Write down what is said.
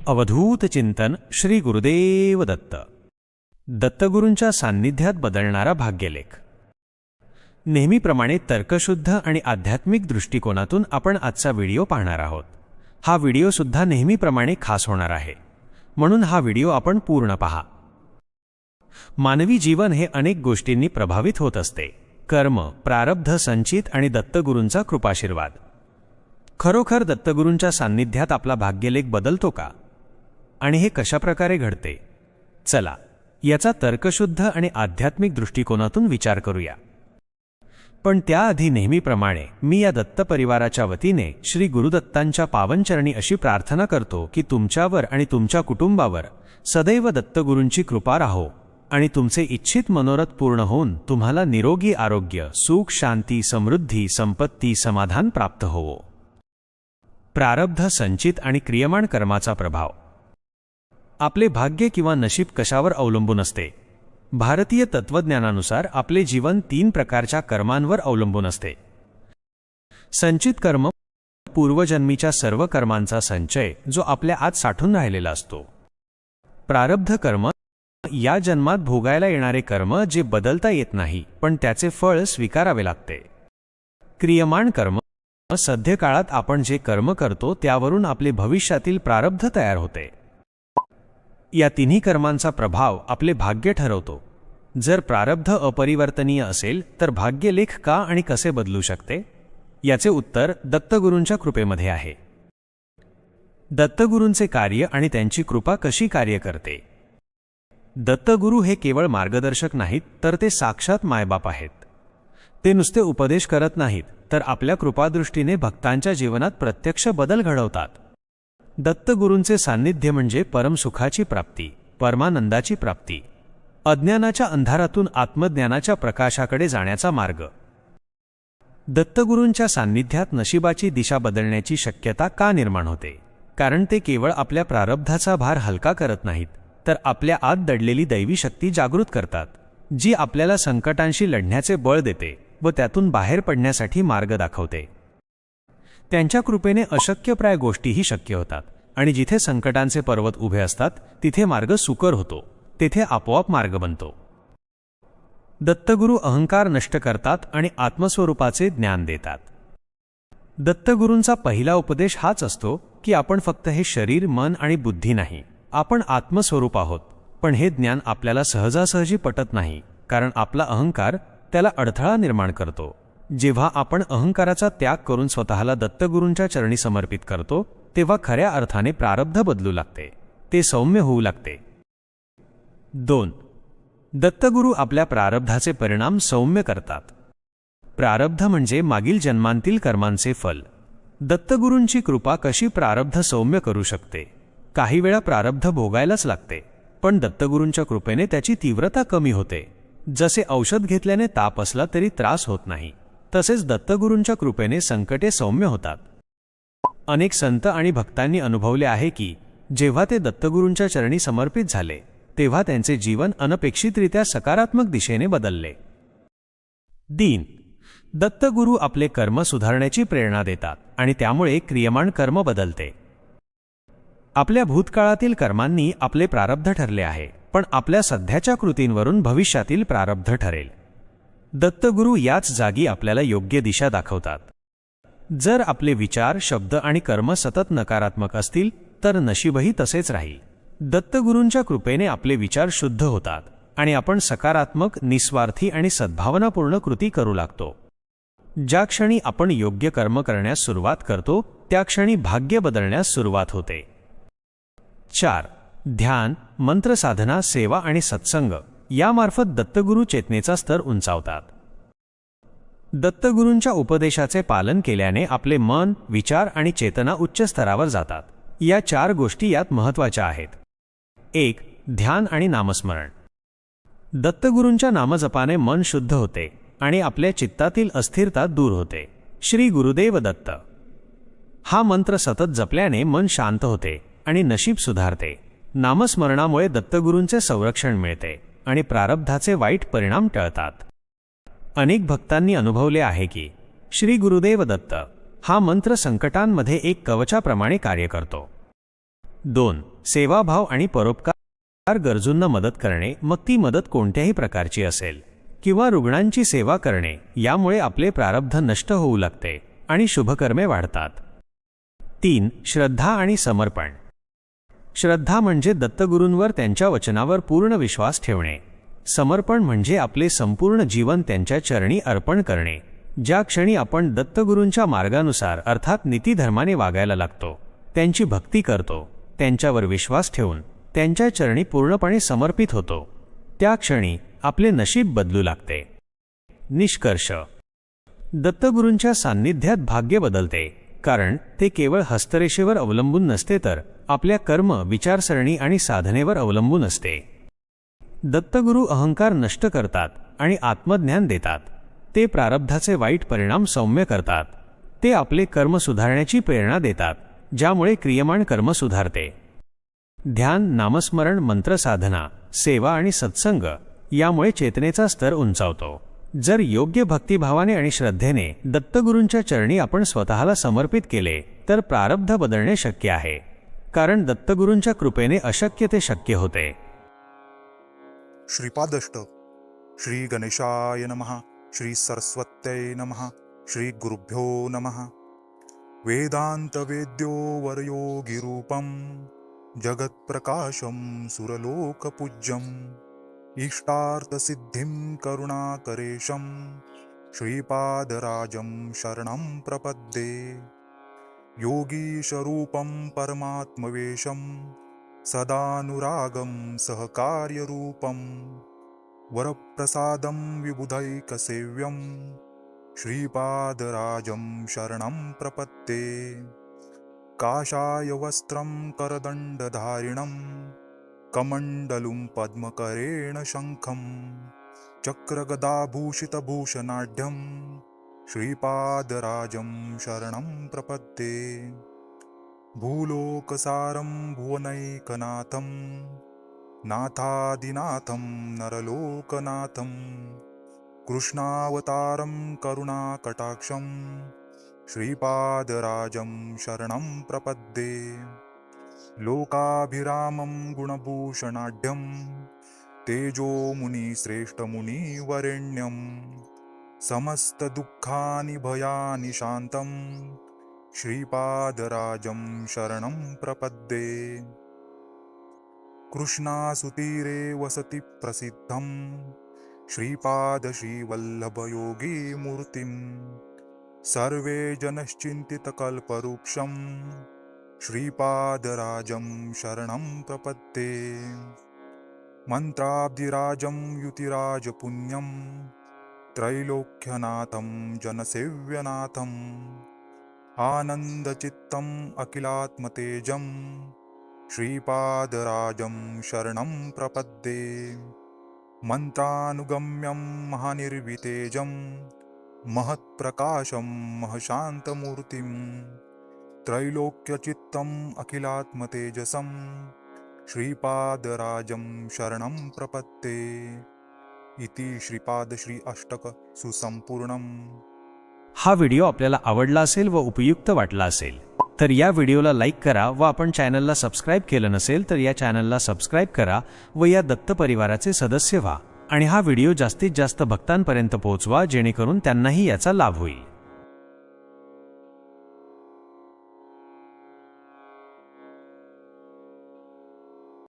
अवधूत चिंतन श्री गुरुदेव दत्त. दत्तगुरूंच्या सान्निध्यात बदलणारा भाग्यलेख. नेहमीप्रमाणे तर्कशुद्ध आणि आध्यात्मिक दृष्टिकोनातून आपण आजचा व्हिडिओ पाहणार आहोत. हा व्हिडिओ सुद्धा नेहमीप्रमाणे खास होणार आहे, म्हणून हा व्हिडिओ आपण पूर्ण पहा. मानवी जीवन हे अनेक गोष्टींनी प्रभावित होत असते. कर्म, प्रारब्ध, संचित आणि दत्तगुरूंचा कृपाशीर्वाद. खरोखर दत्तगुरूंच्या सान्निध्यात आपला भाग्यलेख बदलतो का? आणि हे कशाप्रकारे घडते? चला याचा तर्कशुद्ध आणि आध्यात्मिक दृष्टिकोनातून विचार करूया. पण त्याआधी नेहमीप्रमाणे मी या दत्त परिवाराच्या वतीने श्री गुरुदत्तांच्या पावनचरणी अशी प्रार्थना करतो की तुमच्यावर आणि तुमच्या कुटुंबावर सदैव दत्तगुरूंची कृपा राहो आणि तुमचे इच्छित मनोरथ पूर्ण होऊन तुम्हाला निरोगी आरोग्य, सुख, शांती, समृद्धी, संपत्ती, समाधान प्राप्त होवो. प्रारब्ध, संचित आणि क्रियमाण कर्माचा प्रभाव. आपले भाग्य किंवा नशीब कशावर अवलंबून असते? भारतीय तत्त्वज्ञानानुसार आपले जीवन 3 प्रकारच्या कर्मांवर अवलंबून असते. संचित कर्म, पूर्वजन्मीच्या सर्व कर्मांचा संचय जो आपल्या आत साठून राहिलेला असतो. प्रारब्ध कर्म, या जन्मात भोगायला येणारे कर्म जे बदलता येत नाही पण त्याचे फळ स्वीकारावे लागते. क्रियमाण कर्म, सध्य काळात आपण जे कर्म करतो त्यावरून आपले भविष्यातील प्रारब्ध तयार होते. या तिन्ही कर्मांचा प्रभाव आपले भाग्य ठरवतो. जर प्रारब्ध अपरिवर्तनीय असेल तर भाग्यलेख का आणि कसे बदलू शकते? याचे उत्तर दत्तगुरूंच्या कृपेमध्ये आहे. दत्तगुरूंचे कार्य आणि त्यांची कृपा कशी कार्य करते? दत्तगुरू हे केवळ मार्गदर्शक नाहीत, तर ते साक्षात मायबाप आहेत. ते नुसते उपदेश करत नाहीत, तर आपल्या कृपादृष्टीने भक्तांच्या जीवनात प्रत्यक्ष बदल घडवतात. दत्तगुरूंचे सान्निध्य म्हणजे परमसुखाची प्राप्ती, परमानंदाची प्राप्ती, अज्ञानाच्या अंधारातून आत्मज्ञानाच्या प्रकाशाकडे जाण्याचा मार्ग. दत्तगुरूंच्या सान्निध्यात नशिबाची दिशा बदलण्याची शक्यता का निर्माण होते? कारण ते केवळ आपल्या प्रारब्धाचा भार हलका करत नाहीत, तर आपल्या आत दडलेली दैवी शक्ती जागृत करतात, जी आपल्याला संकटांशी लढण्याचे बळ देते व त्यातून बाहेर पडण्यासाठी मार्ग दाखवते. त्यांच्या कृपेने अशक्यप्राय गोष्टीही शक्य होतात आणि जिथे संकटांचे पर्वत उभे असतात तिथे मार्ग सुकर होतो, तेथे आपोआप मार्ग बनतो. दत्तगुरू अहंकार नष्ट करतात आणि आत्मस्वरूपाचे ज्ञान देतात. दत्तगुरूंचा पहिला उपदेश हाच असतो की आपण फक्त हे शरीर, मन आणि बुद्धी नाही, आपण आत्मस्वरूप आहोत. पण हे ज्ञान आपल्याला सहजासहजी पटत नाही, कारण आपला अहंकार त्याला अडथळा निर्माण करतो. जेव्हा आपण अहंकाराचा त्याग करून स्वतःला दत्तगुरूंच्या चरणी समर्पित करतो तेव्हा खऱ्या अर्थाने प्रारब्ध बदलू लागते, ते सौम्य होऊ लागते. 2. दत्तगुरू आपल्या प्रारब्धाचे परिणाम सौम्य करतात. प्रारब्ध म्हणजे मागील जन्मांतील कर्मांचे फल. दत्तगुरूंची कृपा कशी प्रारब्ध सौम्य करू शकते? काही वेळा प्रारब्ध भोगायलाच लागते, पण दत्तगुरूंच्या कृपेने त्याची तीव्रता कमी होते. जसे औषध घेतल्याने ताप असला तरी त्रास होत नाही, तसेच दत्तगुरूंच्या कृपेने संकटे सौम्य होतात. अनेक संत आणि भक्तांनी अनुभवले आहे की जेव्हा ते दत्तगुरूंच्या चरणी समर्पित झाले तेव्हा त्यांचे जीवन अनपेक्षितरित्या सकारात्मक दिशेने बदलले. 3. दत्तगुरू आपले कर्म सुधारण्याची प्रेरणा देतात आणि त्यामुळे क्रियमाण कर्म बदलते. आपल्या भूतकाळातील कर्मांनी आपले प्रारब्ध ठरले आहे, पण आपल्या सध्याच्या कृतींवरून भविष्यातील प्रारब्ध ठरेल. दत्तगुरू याच जागी आपल्याला योग्य दिशा दाखवतात. जर आपले विचार, शब्द आणि कर्म सतत नकारात्मक असतील तर नशीबही तसेच राहील. दत्तगुरूंच्या कृपेने आपले विचार शुद्ध होतात आणि आपण सकारात्मक, निस्वार्थी आणि सद्भावनापूर्ण कृती करू लागतो. ज्या क्षणी आपण योग्य कर्म करण्यास सुरुवात करतो त्या क्षणी भाग्य बदलण्यास सुरुवात होते. 4. ध्यान, मंत्रसाधना, सेवा आणि सत्संग यामार्फत दत्तगुरू चेतनेचा स्तर उंचावतात. दत्तगुरूंच्या उपदेशाचे पालन केल्याने आपले मन, विचार आणि चेतना उच्च स्तरावर जातात. या 4 गोष्टी यात महत्त्वाच्या आहेत. 1. ध्यान आणि नामस्मरण. दत्तगुरूंच्या नामजपाने मन शुद्ध होते आणि आपल्या चित्तातील अस्थिरता दूर होते. श्री गुरुदेव दत्त हा मंत्र सतत जपल्याने मन शांत होते आणि नशीब सुधारते. नामस्मरणामुळे दत्तगुरूंचे संरक्षण मिळते आणि प्रारब्धाचे वाईट परिणाम टळतात. अनेक भक्तांनी अनुभवले आहे की श्री गुरुदेव दत्त हा मंत्र संकटांमध्ये एक कवचाप्रमाणे कार्य करतो. 2. सेवाभाव आणि परोपकार गरजूंना मदत करणे, मग ती मदत कोणत्याही प्रकारची असेल, किंवा रुग्णांची सेवा करणे, यामुळे आपले प्रारब्ध नष्ट होऊ लागते आणि शुभकर्मे वाढतात. 3. श्रद्धा आणि समर्पण. श्रद्धा म्हणजे दत्तगुरूंवर त्यांच्या वचनावर पूर्ण विश्वास ठेवणे. समर्पण म्हणजे आपले संपूर्ण जीवन त्यांच्या चरणी अर्पण करणे. ज्या क्षणी आपण दत्तगुरूंच्या मार्गानुसार अर्थात नीतिधर्माने वागायला लागतो, त्यांची भक्ती करतो, त्यांच्यावर विश्वास ठेवून त्यांच्या चरणी पूर्णपणे समर्पित होतो, त्या क्षणी आपले नशीब बदलू लागते. निष्कर्ष. दत्तगुरूंच्या सान्निध्यात भाग्य बदलते, कारण ते केवळ हस्तरेषेवर अवलंबून नसते, तर आपल्या कर्म, विचारसरणी आणि साधनेवर अवलंबून असते. दत्तगुरू अहंकार नष्ट करतात आणि आत्मज्ञान देतात. ते प्रारब्धाचे वाईट परिणाम सौम्य करतात. ते आपले कर्म सुधारण्याची प्रेरणा देतात, ज्यामुळे क्रियमाण कर्म सुधारते. ध्यान, नामस्मरण, मंत्रसाधना, सेवा आणि सत्संग यामुळे चेतनेचा स्तर उंचावतो. जर योग्य भक्तिभावाने आणि श्रद्धेने दत्तगुरूंच्या चरणी आपण स्वतःला समर्पित केले, तर प्रारब्ध बदलणे शक्य आहे, कारण दत्तगुरूंच्या कृपेने अशक्य ते शक्य होते. श्रीपादष्ट. श्री गणेशाय नमः. श्री सरस्वत्यै नमः. श्री गुरुभ्यो नमः. वेदांत वेद्यो वरयोगिरूपं जगत्प्रकाशं सुरलोकपूज्यं इष्टार्थसिद्धिं करुणाकरेशं श्रीपादराजं शरणं प्रपद्ये. योगीशरूपं परमात्मवेशं सदानुरागं सहकार्यरूपं वरप्रसादं विबुधैकसेव्यं श्रीपादराजं शरणं प्रपद्ये. काषाय वस्त्रं करदण्डधारिणं कमण्डलुं पद्मकरेण शङ्खं चक्रगदाभूषितभूषणाढ्यं श्रीपादराजं शरणं प्रपद्ये. भूलोकसारं भुवनैकनाथं नाथादिनाथं नरलोकनाथं कृष्णावतारं करुणाकटाक्षं श्रीपादराजं शरणं प्रपद्ये. लोकाभिरामं गुणभूषणाढ्यं तेजोमुनिश्रेष्ठमुनिवरेण्यं समस्तदुःखानि भयानि शान्तं श्रीपादराजं शरणं प्रपद्ये. कृष्णासुतीरे वसति प्रसिद्धं श्रीपादश्रीवल्लभयोगीमूर्तिं सर्वे जनश्चिन्तितकल्पवृक्षं श्रीपादराजं शरणं प्रपद्ये. मन्त्राब्धिराजं युतिराजपुण्यं त्रैलोक्यनाथं जनसेव्यनाथं आनन्दचित्तम् अखिलात्मतेजं श्रीपादराजं शरणं प्रपद्ये. मन्त्रानुगम्यं महानिर्वितेजं महत्प्रकाशं महशान्तमूर्तिं त्रैलोक्यचित्तम् अखिलात्मतेजसं श्रीपादराजं शरणं प्रपद्ये. इति श्रीपादश्री अष्टक सुसंपूर्णम्. हा व्हिडिओ आपल्याला आवडला असेल व उपयुक्त वाटला असेल तर या व्हिडिओला लाईक करा व आपण चॅनलला सबस्क्राईब केलं नसेल तर या चॅनलला सबस्क्राईब करा व या दत्त परिवाराचे सदस्य व्हा आणि हा व्हिडिओ जास्तीत जास्त भक्तांपर्यंत पोहोचवा जेणेकरून त्यांनाही याचा लाभ होईल.